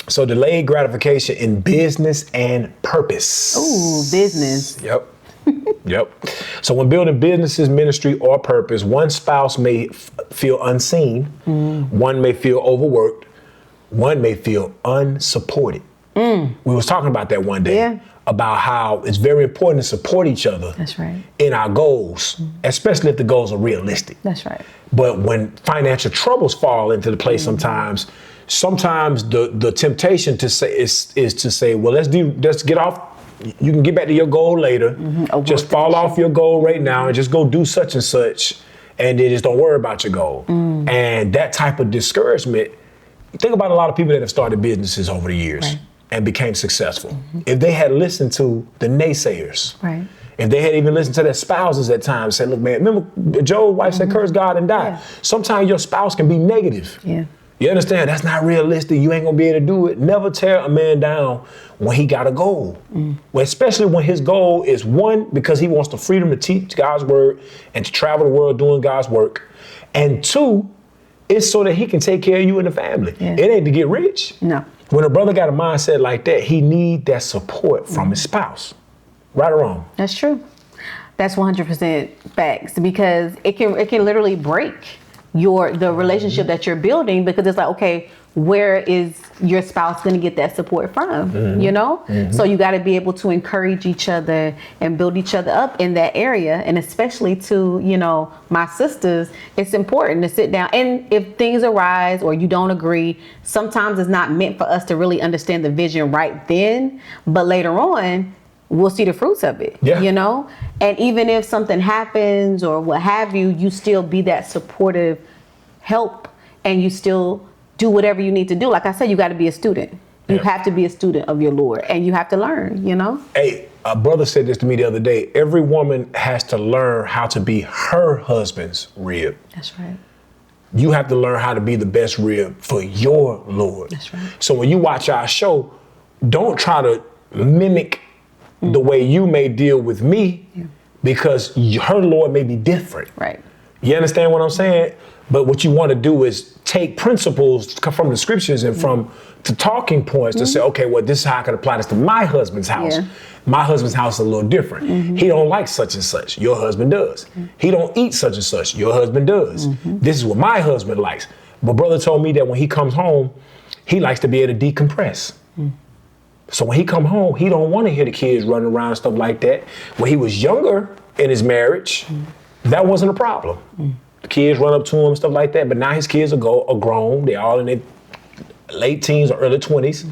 So delayed gratification in business and purpose. Ooh, business. Yep. Yep. So when building businesses, ministry, or purpose, one spouse may feel unseen, one may feel overworked, one may feel unsupported. We was talking about that one day, about how it's very important to support each other. That's right. In our goals, especially if the goals are realistic. That's right. But when financial troubles fall into the place sometimes the temptation to say is to say, well, let's get off. You can get back to your goal later. Just fall off your goal right now and just go do such and such, and then just don't worry about your goal. And that type of discouragement, think about a lot of people that have started businesses over the years and became successful. If they had listened to the naysayers, if they had even listened to their spouses at times, said, look, man, remember Job's wife said, curse God and die. Sometimes your spouse can be negative. You understand? That's not realistic. You ain't gonna be able to do it. Never tear a man down when he got a goal. Well, especially when his goal is, one, because he wants the freedom to teach God's word and to travel the world doing God's work. And two, it's so that he can take care of you and the family. It ain't to get rich. No. When a brother got a mindset like that, he need that support from his spouse. Right or wrong? That's true. That's 100% facts, because it can literally break the relationship that you're building, because it's like, okay, where is your spouse going to get that support from? You know? So you got to be able to encourage each other and build each other up in that area. And especially to, you know, my sisters, it's important to sit down. And if things arise or you don't agree, sometimes it's not meant for us to really understand the vision right then, but later on, we'll see the fruits of it, you know? And even if something happens or what have you, you still be that supportive help, and you still do whatever you need to do. Like I said, you got to be a student. You have to be a student of your Lord, and you have to learn, you know? Hey, a brother said this to me the other day. Every woman has to learn how to be her husband's rib. That's right. You have to learn how to be the best rib for your Lord. That's right. So when you watch our show, don't try to mimic the way you may deal with me, because her Lord may be different. Right. You understand what I'm saying? But what you want to do is take principles from the scriptures and from the talking points to say, okay, well, this is how I can apply this to my husband's house. My husband's house is a little different. He don't like such and such. Your husband does. He don't eat such and such. Your husband does. This is what my husband likes. But brother told me that when he comes home, he likes to be able to decompress. So when he come home, he don't want to hear the kids running around and stuff like that. When he was younger in his marriage, that wasn't a problem. The kids run up to him and stuff like that. But now his kids are grown. They're all in their late teens or early 20s.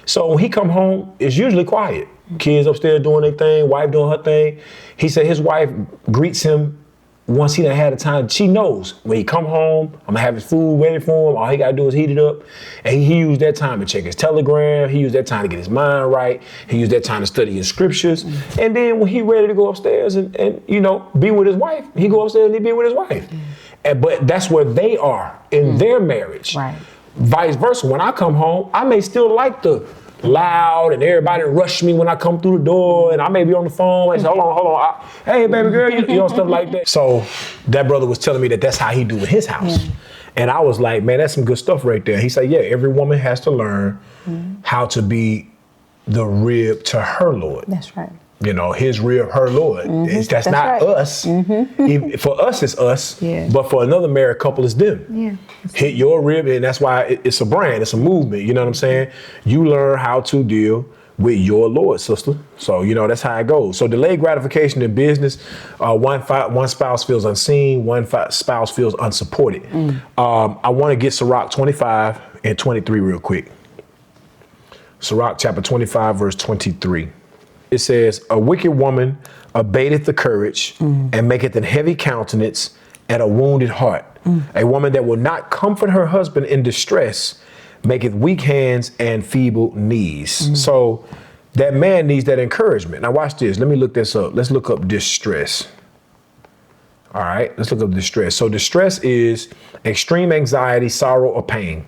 So when he come home, it's usually quiet. Kids upstairs doing their thing, wife doing her thing. He said his wife greets him once he done had the time. She knows when he come home, I'm gonna have his food ready for him. All he gotta do is heat it up. And he used that time to check his telegram. He used that time to get his mind right. He used that time to study his scriptures. And then when he ready to go upstairs and you know, be with his wife, he go upstairs and he be with his wife. But that's where they are in their marriage. Right. Vice versa. When I come home, I may still like the loud and everybody rush me when I come through the door, and I may be on the phone and say, hold on, hey baby girl, you know, stuff like that. So that brother was telling me that that's how he do in his house. And I was like, man, that's some good stuff right there. He said, yeah, every woman has to learn how to be the rib to her Lord. That's right. You know, his rib, her Lord. That's not right. us. For us, it's us. But for another married couple, it's them. Hit your rib, and that's why it's a brand. It's a movement. You know what I'm saying? You learn how to deal with your Lord, sister. So, you know, that's how it goes. So delayed gratification in business, one spouse feels unseen, one spouse feels unsupported. I want to get Sirach 25 and 23 real quick. Sirach chapter 25, verse 23. It says, a wicked woman abateth the courage and maketh an heavy countenance and a wounded heart. A woman that will not comfort her husband in distress maketh weak hands and feeble knees. So that man needs that encouragement. Now watch this. Let me look this up. Let's look up distress. All right, let's look up distress. So distress is extreme anxiety, sorrow, or pain.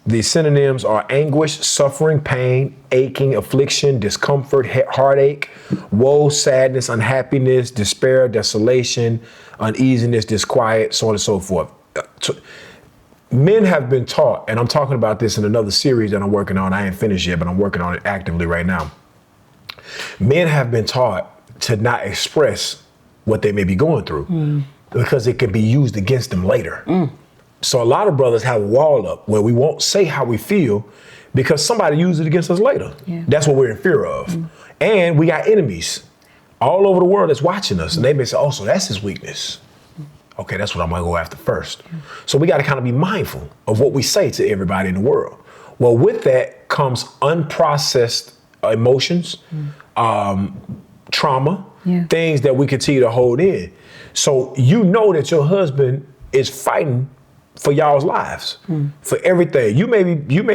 The synonyms are anguish, suffering, pain, aching, affliction, discomfort, heartache, woe, sadness, unhappiness, despair, desolation, uneasiness, disquiet, so on and so forth. men have been taught, and I'm talking about this in another series that I'm working on. I ain't finished yet, but I'm working on it actively right now. Men have been taught to not express what they may be going through because it can be used against them later. So a lot of brothers have a wall up where we won't say how we feel because somebody used it against us later. Yeah. That's what we're in fear of. And we got enemies all over the world that's watching us, and they may say, oh, so that's his weakness. Okay, that's what I'm gonna go after first. So we gotta kind of be mindful of what we say to everybody in the world. Well, with that comes unprocessed emotions, trauma, things that we continue to hold in. So you know that your husband is fighting for y'all's lives, for everything. You may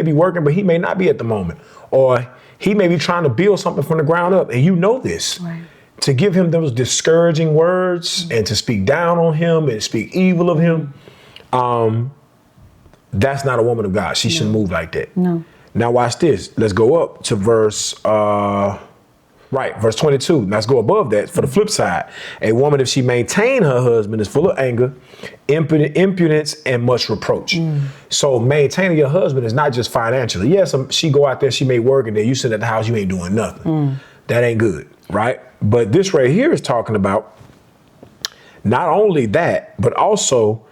be working, but he may not be at the moment. Or he may be trying to build something from the ground up, and you know this. Right. To give him those discouraging words and to speak down on him and speak evil of him, that's not a woman of God. She shouldn't move like that. No. Now watch this. Let's go up to verse 22. Let's go above that for the flip side. A woman, if she maintain her husband, is full of anger, impudence, and much reproach. So maintaining your husband is not just financially. Yes, she go out there, she may work, and then you sit at the house, you ain't doing nothing. That ain't good, right? But this right here is talking about not only that, but also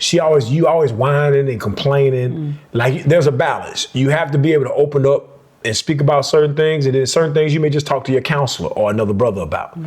you always whining and complaining. Like there's a balance. You have to be able to open up and speak about certain things, and then certain things you may just talk to your counselor or another brother about.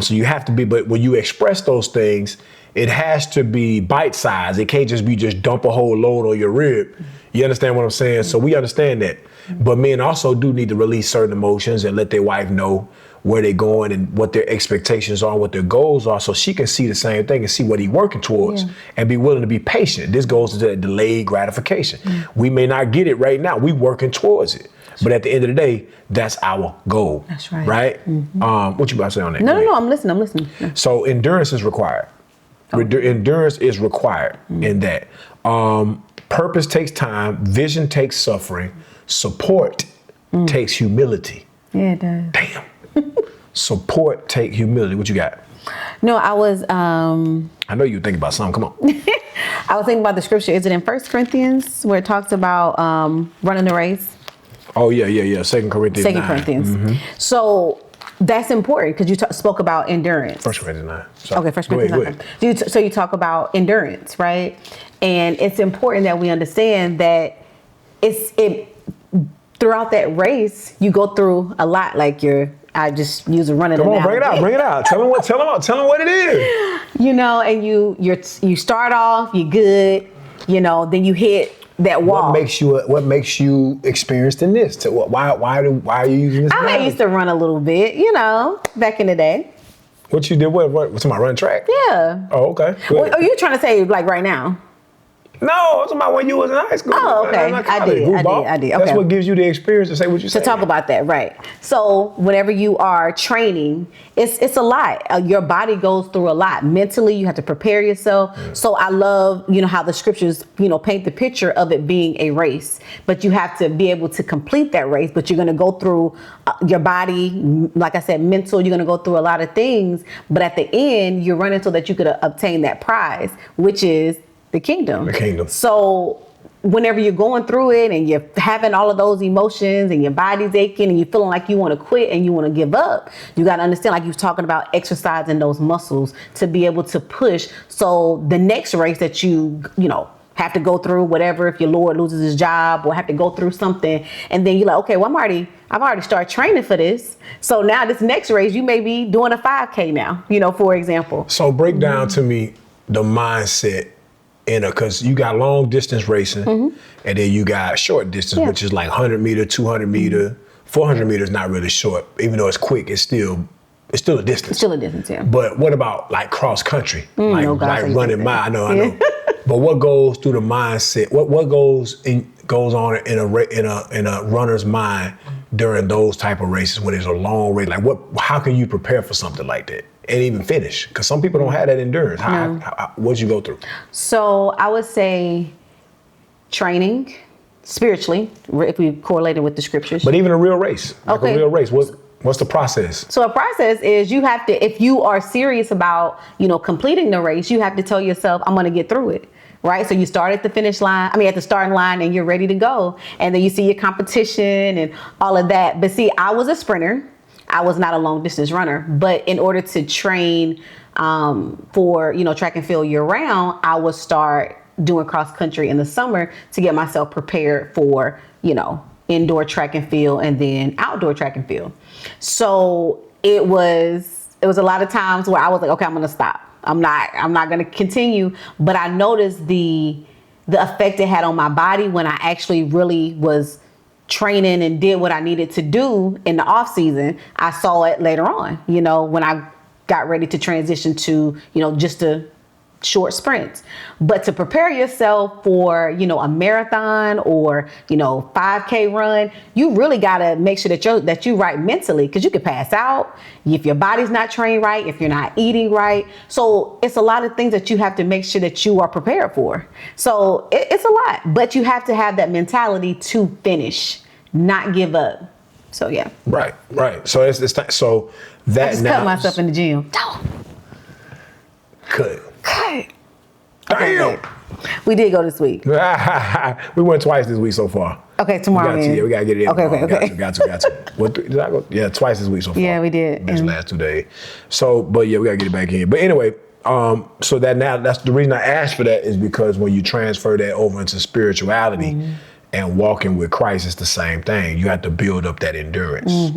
So you have to be, but when you express those things, it has to be bite-sized. It can't just be dump a whole load on your rib. You understand what I'm saying? So we understand that. But men also do need to release certain emotions and let their wife know where they're going and what their expectations are, what their goals are, so she can see the same thing and see what he's working towards and be willing to be patient. This goes into that delayed gratification. We may not get it right now. We working towards it. But at the end of the day, that's our goal. That's right. Right? What you about to say on that? No, I'm listening. Yeah. So endurance is required. Endurance is required in that. Purpose takes time. Vision takes suffering. Support takes humility. Yeah, it does. Damn. Support take humility. What you got? No, I was... I know you think about something. Come on. I was thinking about the scripture. Is it in 1 Corinthians where it talks about running the race? Oh, yeah. 2 Corinthians 9. Corinthians. So that's important because you spoke about endurance. 1 Corinthians 9. Sorry. Okay, 1 Corinthians 9. So you talk about endurance, right? And it's important that we understand that throughout that race, you go through a lot. Like I just use a running. Come on, bring it out. Tell them what it is. You know, and you start off, you're good. You know, then you hit that wall. What makes you experienced in this? Why are you using this? I used to run a little bit, you know, back in the day. What you did? What's my running track? Yeah. Oh, okay. Good. Are you trying to say like right now? No, I was talking about when you was in high school. Oh, okay. I did. Okay. That's what gives you the experience to say what you say. To talk about that, right. So whenever you are training, it's a lot. Your body goes through a lot. Mentally, you have to prepare yourself. So I love, how the scriptures, paint the picture of it being a race. But you have to be able to complete that race. But you're going to go through your body, like I said, mental. You're going to go through a lot of things. But at the end, you're running so that you could obtain that prize, which is the kingdom. So whenever you're going through it and you're having all of those emotions and your body's aching and you're feeling like you want to quit and you want to give up, you got to understand, like you was talking about, exercising those muscles to be able to push. So the next race that you have to go through, whatever, if your Lord loses his job or have to go through something, and then you're like, okay, well, I've already started training for this. So now this next race, you may be doing a 5K now, for example. So break down to me the mindset because you got long distance racing and then you got short distance, which is like 100 meter, 200 meter, 400 meters, not really short. Even though it's quick, it's still a distance. It's still a distance, yeah. But what about like cross country? Like running mile? I know. But what goes through the mindset? What goes on in a runner's mind during those type of races when it's a long race? Like how can you prepare for something like that and even finish? Because some people don't have that endurance. What'd you go through? So I would say training spiritually, if we correlate it with the scriptures. But even a real race, a real race, what's the process? So a process is you have to, if you are serious about, completing the race, you have to tell yourself, I'm going to get through it. right? So you start at the finish line, at the starting line, and you're ready to go. And then you see your competition and all of that. But see, I was a sprinter. I was not a long distance runner. But in order to train for, track and field year round, I would start doing cross country in the summer to get myself prepared for, indoor track and field and then outdoor track and field. So it was a lot of times where I was like, okay, I'm going to stop. I'm not going to continue. But I noticed the effect it had on my body when I actually really was training and did what I needed to do in the off season. I saw it later on, when I got ready to transition to, just a short sprints. But to prepare yourself for, a marathon or, 5K run, you really got to make sure that you right mentally, because you could pass out if your body's not trained right, if you're not eating right. So it's a lot of things that you have to make sure that you are prepared for. So it's a lot, but you have to have that mentality to finish, not give up. So yeah. Right. So it's so that I just now cut myself in the gym. Cut. Okay, we did go this week. We went twice this week so far. Okay, tomorrow. We gotta get it in. Okay. Got to. What, did I go? Yeah, twice this week so far. Yeah, we did. These last 2 days. So, but yeah, we gotta get it back in. But anyway, so that now that's the reason I asked for that is because when you transfer that over into spirituality and walking with Christ, it's the same thing. You have to build up that endurance.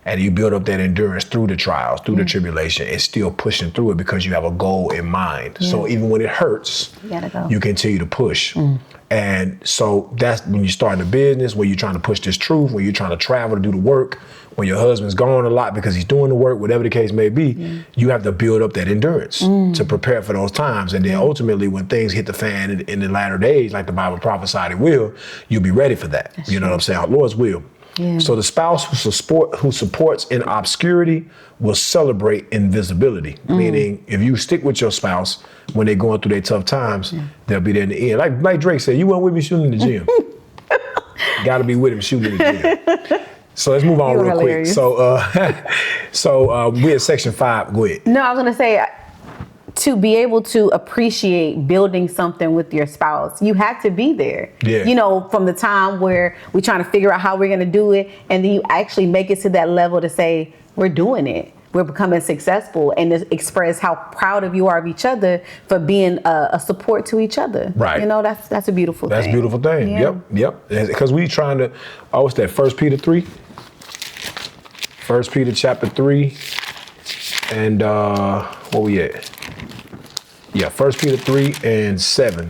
And you build up that endurance through the trials, through the tribulation, and still pushing through it because you have a goal in mind. So even when it hurts, you continue to push. And so that's when you start a business, when you're trying to push this truth, when you're trying to travel to do the work, when your husband's gone a lot because he's doing the work, whatever the case may be, you have to build up that endurance to prepare for those times. And then ultimately, when things hit the fan in the latter days, like the Bible prophesied it will, you'll be ready for that. That's what I'm saying? Our Lord's will. Yeah. So the spouse who supports in obscurity will celebrate in visibility. Meaning, if you stick with your spouse when they're going through their tough times, they'll be there in the end. Like Drake said, you weren't with me shooting in the gym. Got to be with him shooting in the gym. So let's move on real quick. So we at section 5. Go ahead. No, I was gonna say, to be able to appreciate building something with your spouse, you have to be there. Yeah. From the time where we're trying to figure out how we're going to do it, and then you actually make it to that level to say, we're doing it. We're becoming successful, and to express how proud of you are of each other for being a support to each other. Right. That's a beautiful thing. That's a beautiful thing. Yeah. Yep. Because we trying to, what's that, 1 Peter 3? 1 Peter chapter 3. And where we at? Yeah, 1 Peter 3 and 7.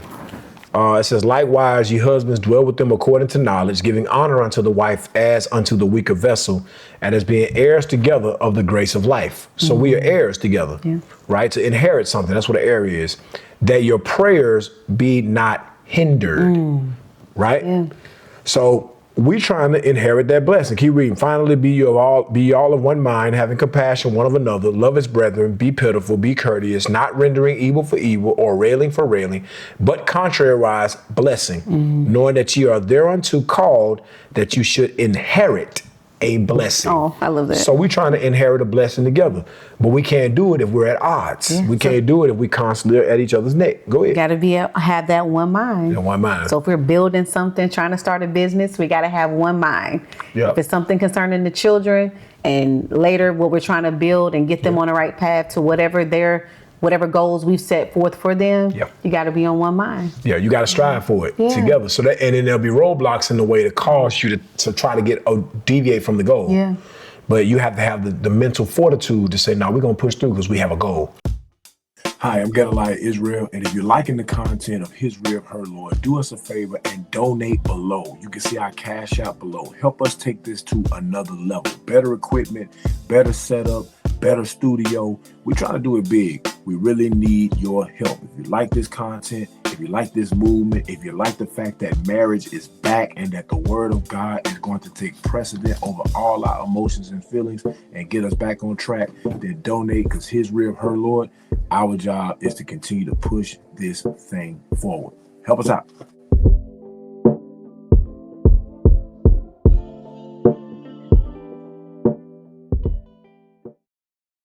It says, likewise, ye husbands, dwell with them according to knowledge, giving honor unto the wife as unto the weaker vessel, and as being heirs together of the grace of life. So we are heirs together, right? To inherit something. That's what an heir is. That your prayers be not hindered, right? Yeah. So we trying to inherit that blessing. Keep reading. Finally, be all of one mind, having compassion one of another, love his brethren, be pitiful, be courteous, not rendering evil for evil or railing for railing, but contrariwise blessing, knowing that ye are thereunto called, that you should inherit a blessing. Oh, I love that. So we trying to inherit a blessing together, but we can't do it if we're at odds. Yeah, we can't do it if we constantly are at each other's neck. Go ahead. Got to have that one mind. Yeah, one mind. So if we're building something, trying to start a business, we got to have one mind. Yep. If it's something concerning the children, and later what we're trying to build and get them on the right path to whatever goals we've set forth for them, you got to be on one mind. Yeah, you got to strive for it together. So that, and then there'll be roadblocks in the way to cause you to try to deviate from the goal. Yeah. But you have to have the mental fortitude to say, no, we're going to push through because we have a goal. Hi, I'm Gedaliah Israel, and if you're liking the content of His Rib, Her Lord, do us a favor and donate below. You can see our cash out below. Help us take this to another level. Better equipment, better setup, better studio. We're trying to do it big. We really need your help. If you like this content, if you like this movement, if you like the fact that marriage is back and that the word of God is going to take precedent over all our emotions and feelings and get us back on track, then donate, because His Rib, Her Lord, our job is to continue to push this thing forward. Help us out.